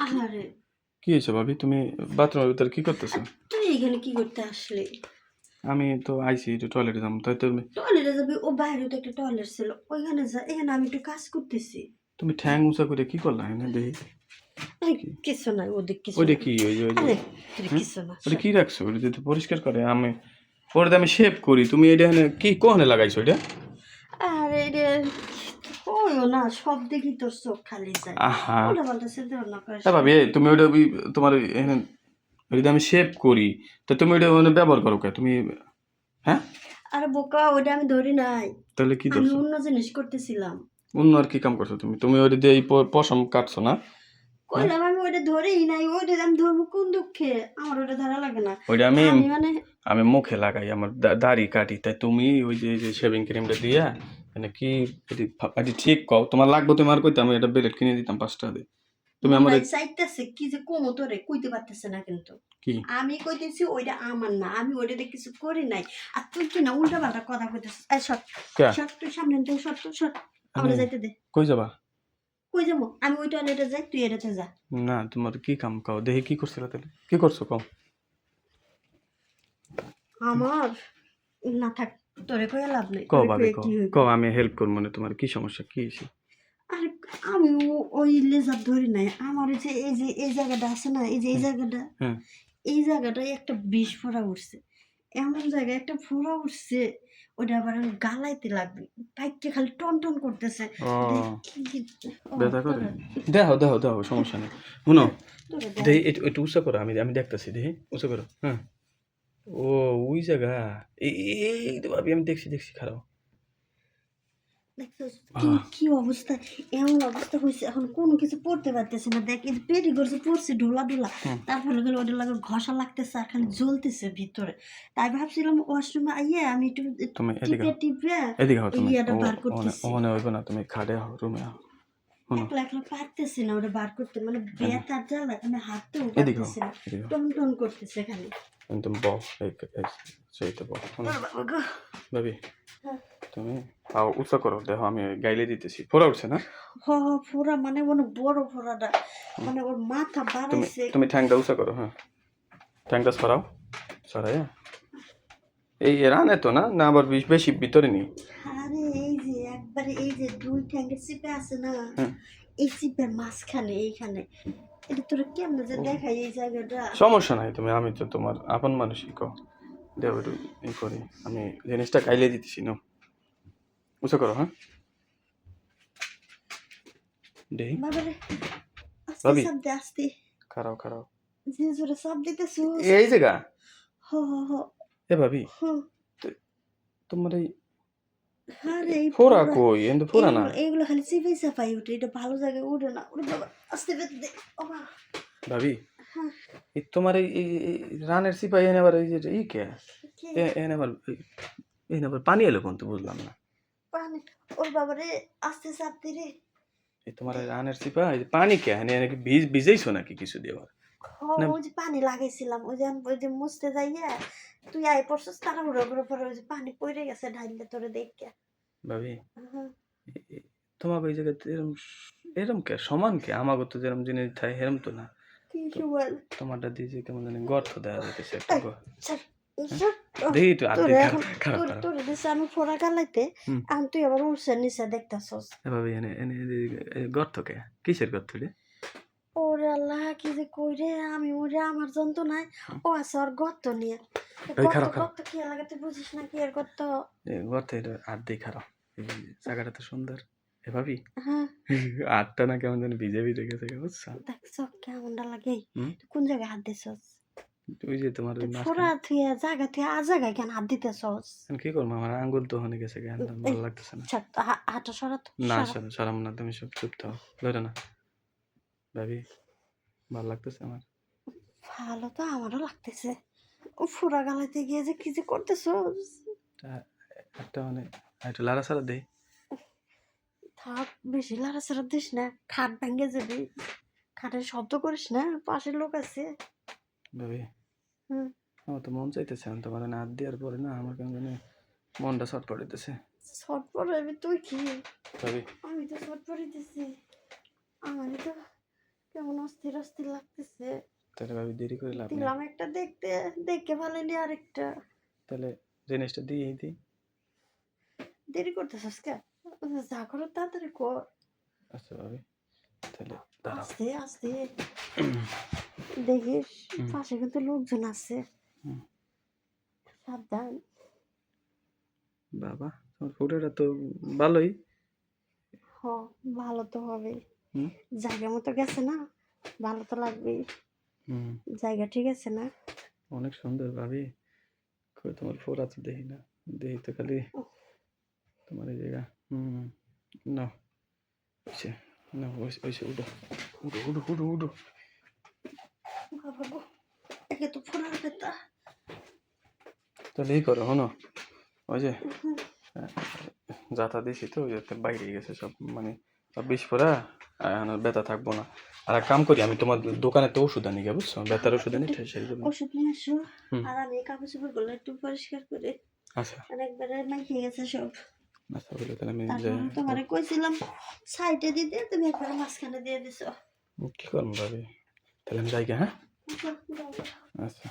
আহারে কি হয়েছে ভাবি? তুমি বাথরুমের ভিতরে কি করতেছো? তুই এখানে কি করতে আসলি? আমি তো আইসি একটু টয়লেটে যাবো, তাই তুমি টয়লেটে যাবি? ও বাইরে তো একটা টয়লেট ছিল, ওইখানে যা। এখানে আমি একটু কাজ করতেছি। তুমি ঠ্যাং উঁচা করে কি করলা এনে দেখি? আরে কিছু নাই, ওদিক কিছু ওইটা না। কি? ওই যে আরে কিছু না। ওটা কি রাখছো? ওটা যদি পরিষ্কার করে আমি ওটা আমি শেভ করি, তুমি এটা এখানে কি কোহানে লাগাইছো এটা? আরে রে, ওইও না, সব দেখি তোর চোখ খালি যায়। আহা ওটা বলতেছে তোর না করে। ভাবি তুমি ওটা তোমার এখানে যদি আমি শেভ করি তা তুমি ওটা মানে ব্যবহার করো কে তুমি? হ্যাঁ, আরে বোকা, ওটা আমি ধরি নাই। তাহলে কি আমি ধরছো? অন্য জিনিস করতেছিলাম। অন্য আর কি কাম করছো তুমি? তুমি ওটা দিয়ে এই পশম কাটছো না? কইলাম আমি ওটা ধরেই নাই। ওইটা আমি ধরবো কোন দুঃখে? আমার ওটা ধরা লাগে না। ওইটা আমি আমি মানে আমি মুখে লাগাই, আমার দাড়ি কাটি, তাই তুমি ওই যে শেভিং ক্রিমটা দিয়া মানে কি এটি ঠিক কও তোমার লাগবে, তুমি আর কইতে আমি এটা বেলেট কিনে দিতাম 5 টাকা দিয়ে। তুমি আমার মন্ডাই চাইতেছে কি যে কমো তোরে কইতে পারতেছে না কিন্তু। কি আমি কইতেছি ওইটা আমার না, আমি ওইটা কিছু করি নাই। আর তুই কি না উল্টা পাল্টা কথা কইতেছিস? এই সর কে সর, তুই সামনে থেকে সর তো সর। আমরা যাইতে দে। কই যাবা? কই যাবো? আমি ওই টয়লেটে যাই, তুই এটাতে যা। না তোমার কি কাম কও দেখি, কি করছিলা তাহলে? কি করছো কও? আমার না থাক, তোরে কইয়া লাভ নেই। কও তোরে ভাবি কইয়া কও, কি হইব? কও আমি হেল্প করব, মানে তোমার কি সমস্যা, কি হইছে? আরে আমি ওই লেজার ধরি নাই। আমার ওই যে এই জায়গাটা আছে না, এই যে এই জায়গাটা, হ্যাঁ এই জায়গাটায় একটা বিষ ফোঁড়া উঠছে। এমন জায়গায় একটা ফোঁড়া উঠছে, ওটা আবার আমি গালাইতে লাগবে। বাইকটা খালি টন টন করতেছে। ও ও, ব্যথা করে? তোরা- দেখো দেখো দেখো, সমস্যা নেই। শুনো তোরা দেখ। দেখি একটু উঁচা করো, আমি আমি দেখতেছি, দেখি উঁচা করো। হ্যাঁ, ও ওই জায়গা, এই এই তো ভাবি আমি দেখছি দেখছি, খারাপ। দেখছস কি কি অবস্থা? এমন অবস্থা হয়েছে, এখন কোনো কিছু পড়তে পারতেছে না। দেখ এই পেটি করছে, পড়ছে ঢোলা ঢোলা। তারপরে গেলে ওটা লাগে ঘষা লাগতেছে আর খালি জ্বলতেছে ভিতরে। তাই ভাবছিলাম ওয়াশরুমে আইয়ে আমি একটু তুমি টিপে টিপে এদিকে হও, ওই তুমি ইয়াটা বার করতেছি। ওখানে হইবে না, তুমি খাটে হও, রুমে হও। শুনো একলা একলা পারতেছি না ওটা বার করতে, মানে ব্যথার জ্বালা আমি হাঁটতেও এদিকে হও, পারতেছি না। এদিকে হও। টন টন করতেছে খালি। তুমি বল, সেইটা বল। শোনো ভাবি, তুমি পাও উঁচা করো, দেখো আমি গাইলে দিতেছি। ফোড়া উঠছে না? ফোড়া মানে অনেক বড় ফোড়াটা, মানে ওর মাথা তুমি বাড়াইছে। তুমি ঠ্যাংটা উঁচা করো। হ্যাঁ, ঠ্যাংটা সরাও, সরাই। এই রানে তো না না আবার বেশি ভিতরে নেই। আরে এই যে একবারে এই যে দুই ট্যাঙ্কের চিপে আছে না, এই চিপের মাঝখানে এইখানে। এটা তোরা কেমনে যে দেখাই এই জায়গাটা? সমস্যা নাই, তুমি আমি তো তোমার আপন মানুষই, কো দেও একটু ই করি, আমি জিনিসটা গাইলে দিতেছি। নাও উঁচা করো। হ্যাঁ দেই বাবারে, আস্তে ভাবি, চাপ দে, আস্তে। খারাও খারাও, যে জোরে চাপ দিতেছো। এই জায়গা। হ হ হ এ ভাবি, হ। তোমার এই আরে এই ফোড়া কই? কিন্তু ফোড়া না এইগুলো খালি চিপে চাপাই উঠে, এটা ভালো জায়গায় উঠে না। ওরে বাবা, আস্তে দে। ও মা। ভাবি, হ্যাঁ, এই তোমার এই রানের সিপাই এনে আবার এই যে ই কে কি এনে আবার এনে আবার পানি এলো কোন তো বুঝলাম না। পানি? ওর বাবারে, আস্তে চাপ দে রে। এই তোমার এই রানের সিপাই পানি কে এনে নাকি ভিজাইছো নাকি কিছু দিয়ে আবার? ওই যে পানি লাগাইছিলাম, ওই যে মুছতে যাইয়া তুই আই পড়ছিস, তাড়াহুড়ো করে পরে ওই যে পানি পড়ে গেছে ঢাইলে তোরে দেখে। ভাবি তোমাকে ওই জায়গাতে এরম এরম কে সমান কে? আমাকে তো যেরম জিনিস থাকে এরম তো না। কি সুবল তোমারটা দিয়ে যে কেমন জানি গর্ত দেওয়া যাইতেছে একটা দেখি একটু তোরে আর্ধেক এখন খারাপ তোর খারাপ। তোরে দিছে আমি ফোড়া গালাইতে, এখন তুই আবার উঠছে নিচে দেখতাছস। ভাবি এনে এনে গর্ত কে কিসের গর্ত রে? ওরে আল্লাহ, কি যে কই রে আমি, ওরে আমার যন্ত্রণায়। ও আছে ওর গর্ত নিয়ে। ওই গর্ত খারাপ খারাপ গর্ত কি লাগে তুই বুঝিস না কি এর গর্ত? গর্ত এটা আর্ধেক খারাপ। এই জায়গাটা তো সুন্দর। এ ভাবি হ্যাঁ, আটটা না কেমন জানি ভিজে ভিজে গেছে, বুঝছো? দেখছ কেমনটা লাগে? তুই কোন জায়গায় হাত দিছস? ওই যে তোমার তুই মাঝখানে ফোড়া থুয়া জায়গা থুয়া আর জায়গায় কেন হাত দিতেছস? কি করবো, আমার আঙ্গুল তো হয়ে গেছে, কেন ভালো লাগতেছে না। হাঁটা সরাত না সরাম না, তুমি সব চুপ থাও, ধরে না ভাবি, ভালো লাগতেছে আমার। ভালো তো আমারও লাগতেছে। ও ফোড়া গালাইতে গিয়ে যে কি যে করতেছস? একটা মানে একটু লাড়া ছাড়া দেই। থাক, বেশি লাড়াচাড়া দিস না, খাট ভেঙে যাবি। খাটের শব্দ করিস না, পাশের লোক আছে। ভাবি হুম, আমার তো মন চাইতেছে, আমি তোমার হাত দেওয়ার পরে না আমার কেমন জানি মনটা ছটফটাইতেছে। শর্ট পরাবি তুই কি? ভাবি আমি তো শর্ট পরাইতেছি। আমারই তো কেমন অস্থির অস্থির লাগতেছে। তাহলে ভাবি দেরি করে লাভ নেই। দিলাম একটা দেখতে, দেখে ভালোই আরেকটা। তাহলে জিনিসটা দিয়েই দিই। দেরি করতেছিস কে? যা করো তাড়াতাড়ি কর। আচ্ছা ভাবি, তাহলে দাঁড়াও। আস্তে আস্তে দেখিস, হুম। পাশে কিন্তু লোকজন আছে। হুম। সাবধান। বাবা তোমার ফটোটা তো ভালোই। হ, ভালো তো হবেই। হুম। জায়গা মতো গেছে না, ভালো তো লাগবেই। হুম। জায়গা ঠিক আছে না? অনেক সুন্দর ভাবি। কই তোমার ফোরা তো দেখি না, দেখি তো খালি তোমার এই জায়গা। হুম। না ওইসে, না ওইসে উঠো উঠো উঠো উঠো উঠো। বাবা গো, একে তো ফোনার ব্যথা। তাহলে এই করো শোনো, ওই যে যাতা দিছি তো ওই যে বাইরে গেছে সব, মানে সব বিষ ফোড়া, এখন আর ব্যথা থাকবো না। আর এক কাম করি, আমি তোমার দোকানে তো ওষুধ আনি গে, বুঝছো, ব্যথার ওষুধ আনি সেই দেবো। ওষুধ নিয়ে আসো। হুম। আর আমি কাপড় চোপড় গুলো একটু পরিষ্কার করে, আচ্ছা অনেকবারে মাখিয়ে গেছে সব। আচ্ছা বলে তাহলে আমি যাই। তারপরে তোমারে কইছিলাম সাইডে দিতে, তুমি একবারে মাঝখানে দিয়ে দিছো। কি করবো ভাবি, তাহলে আমি যাই গে, হ্যাঁ। আচ্ছা, যাও। আচ্ছা।